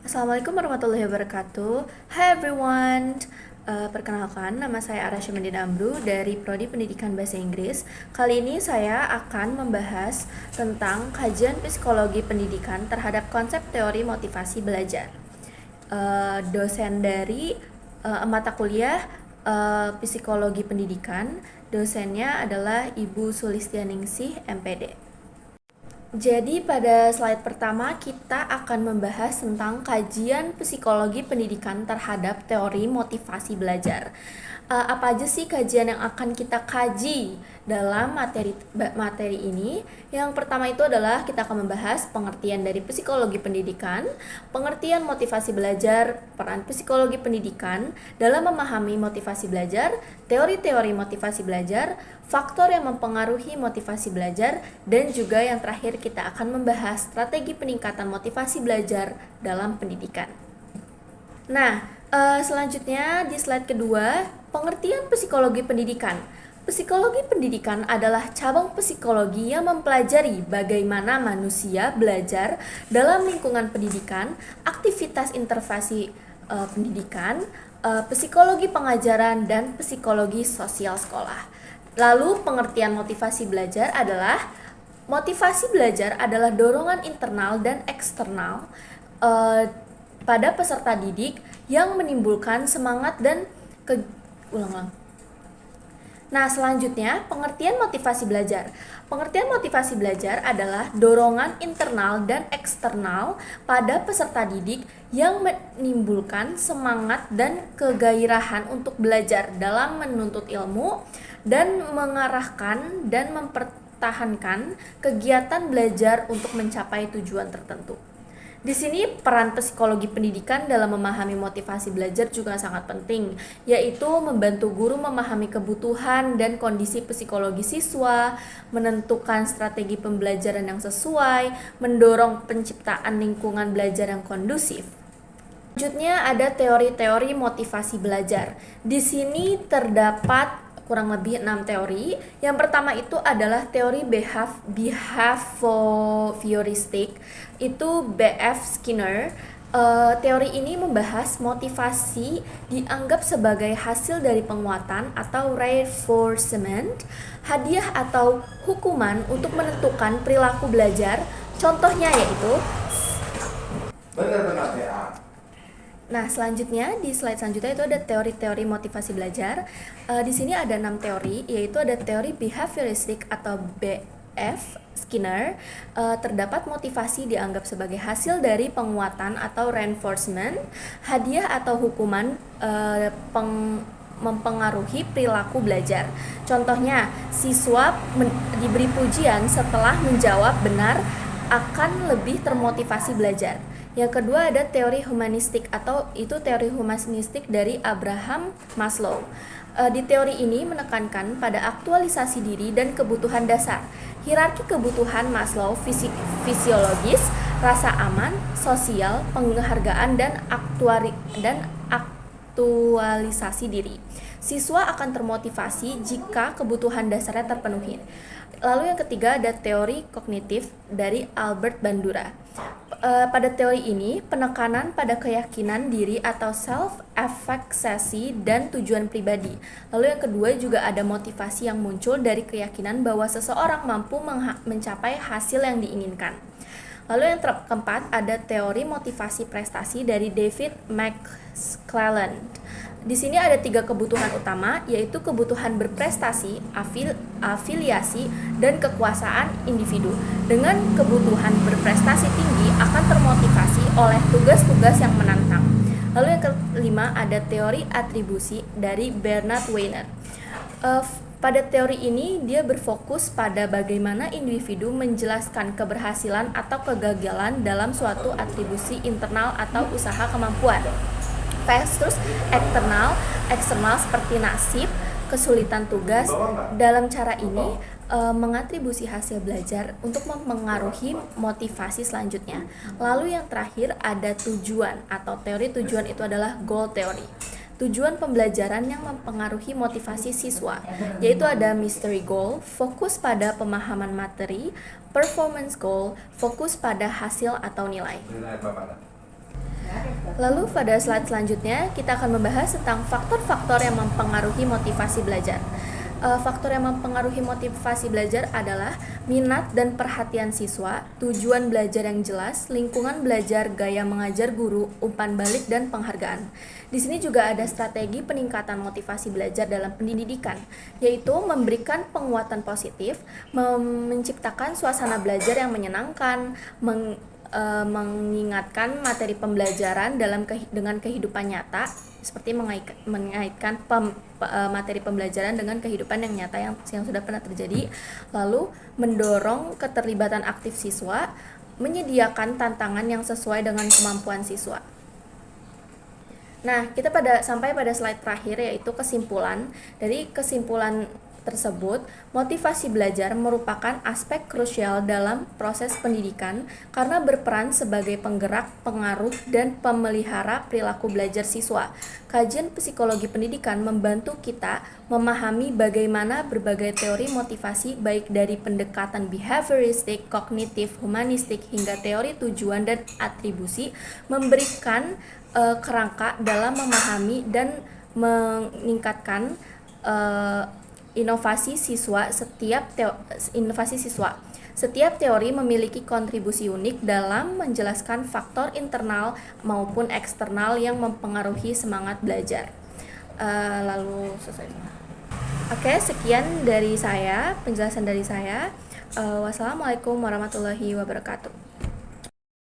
Assalamualaikum warahmatullahi wabarakatuh. Hi everyone. Perkenalkan, nama saya Arasya Mendin Amru dari Prodi Pendidikan Bahasa Inggris. Kali ini saya akan membahas tentang kajian psikologi pendidikan terhadap konsep teori motivasi belajar. Dosen dari mata kuliah psikologi pendidikan, dosennya adalah Ibu Sulistianingsih, MPD. Jadi pada slide pertama kita akan membahas tentang kajian psikologi pendidikan terhadap teori motivasi belajar. Apa aja sih kajian yang akan kita kaji dalam materi ini? Yang pertama itu adalah kita akan membahas pengertian dari psikologi pendidikan, pengertian motivasi belajar, peran psikologi pendidikan dalam memahami motivasi belajar, teori-teori motivasi belajar, faktor yang mempengaruhi motivasi belajar, dan juga yang terakhir kita akan membahas strategi peningkatan motivasi belajar dalam pendidikan. Nah, selanjutnya di slide kedua, pengertian psikologi pendidikan. Psikologi pendidikan adalah cabang psikologi yang mempelajari bagaimana manusia belajar dalam lingkungan pendidikan, aktivitas intervensi pendidikan, psikologi pengajaran, dan psikologi sosial sekolah. Lalu pengertian motivasi belajar adalah dorongan internal dan eksternal pada peserta didik yang menimbulkan semangat dan Nah, selanjutnya pengertian motivasi belajar. Pengertian motivasi belajar adalah dorongan internal dan eksternal pada peserta didik yang menimbulkan semangat dan kegairahan untuk belajar dalam menuntut ilmu dan mengarahkan dan mempertahankan kegiatan belajar untuk mencapai tujuan tertentu. Di sini peran psikologi pendidikan dalam memahami motivasi belajar juga sangat penting, yaitu membantu guru memahami kebutuhan dan kondisi psikologi siswa, menentukan strategi pembelajaran yang sesuai, mendorong penciptaan lingkungan belajar yang kondusif. Selanjutnya ada teori-teori motivasi belajar. Di sini terdapat kurang lebih 6 teori. Yang pertama itu adalah teori behavioristik, itu B.F. Skinner. Teori ini membahas motivasi dianggap sebagai hasil dari penguatan atau reinforcement, hadiah atau hukuman untuk menentukan perilaku belajar. Contohnya yaitu Nah, selanjutnya di slide selanjutnya itu ada teori-teori motivasi belajar. Di sini ada 6 teori, yaitu ada teori behavioristik atau B.F. Skinner. Terdapat motivasi dianggap sebagai hasil dari penguatan atau reinforcement, hadiah atau hukuman mempengaruhi perilaku belajar. Contohnya, siswa diberi pujian setelah menjawab benar akan lebih termotivasi belajar. Yang kedua ada teori humanistik atau itu teori humanistik dari Abraham Maslow. Di teori ini menekankan pada aktualisasi diri dan kebutuhan dasar. Hierarki kebutuhan Maslow fisiologis, rasa aman, sosial, penghargaan, dan aktualisasi diri. Siswa akan termotivasi jika kebutuhan dasarnya terpenuhi. Lalu yang ketiga ada teori kognitif dari Albert Bandura. Pada teori ini, penekanan pada keyakinan diri atau self-efficacy dan tujuan pribadi. Lalu yang kedua juga ada motivasi yang muncul dari keyakinan bahwa seseorang mampu mencapai hasil yang diinginkan. Lalu yang keempat ada teori motivasi prestasi dari David McClelland. Di sini ada 3 kebutuhan utama, yaitu kebutuhan berprestasi, afiliasi, dan kekuasaan individu. Dengan kebutuhan berprestasi tinggi akan termotivasi oleh tugas-tugas yang menantang. Lalu yang kelima ada teori atribusi dari Bernard Weiner. Pada teori ini dia berfokus pada bagaimana individu menjelaskan keberhasilan atau kegagalan dalam suatu atribusi internal atau usaha kemampuan. Terus eksternal seperti nasib, kesulitan tugas. Dalam cara ini mengatribusi hasil belajar untuk mempengaruhi motivasi selanjutnya. Lalu yang terakhir ada tujuan atau teori tujuan itu adalah goal theory. Tujuan pembelajaran yang mempengaruhi motivasi siswa, yaitu ada mystery goal, fokus pada pemahaman materi, performance goal, fokus pada hasil atau nilai. Lalu pada slide selanjutnya kita akan membahas tentang faktor-faktor yang mempengaruhi motivasi belajar. Faktor yang mempengaruhi motivasi belajar adalah minat dan perhatian siswa, tujuan belajar yang jelas, lingkungan belajar, gaya mengajar guru, umpan balik, dan penghargaan. Di sini juga ada strategi peningkatan motivasi belajar dalam pendidikan, yaitu memberikan penguatan positif, menciptakan suasana belajar yang menyenangkan, mengingatkan materi pembelajaran dengan kehidupan nyata, seperti mengaitkan materi pembelajaran dengan kehidupan yang nyata yang sudah pernah terjadi. Lalu mendorong keterlibatan aktif siswa, menyediakan tantangan yang sesuai dengan kemampuan siswa. Nah, kita sampai pada slide terakhir, yaitu kesimpulan. Dari kesimpulan tersebut, motivasi belajar merupakan aspek krusial dalam proses pendidikan karena berperan sebagai penggerak, pengaruh, dan pemelihara perilaku belajar siswa. Kajian psikologi pendidikan membantu kita memahami bagaimana berbagai teori motivasi, baik dari pendekatan behavioristik, kognitif, humanistik, hingga teori tujuan dan atribusi, memberikan kerangka dalam memahami dan meningkatkan inovasi siswa. Setiap teori memiliki kontribusi unik dalam menjelaskan faktor internal maupun eksternal yang mempengaruhi semangat belajar. Lalu selesai. Oke, sekian dari saya, penjelasan dari saya. Wassalamualaikum warahmatullahi wabarakatuh.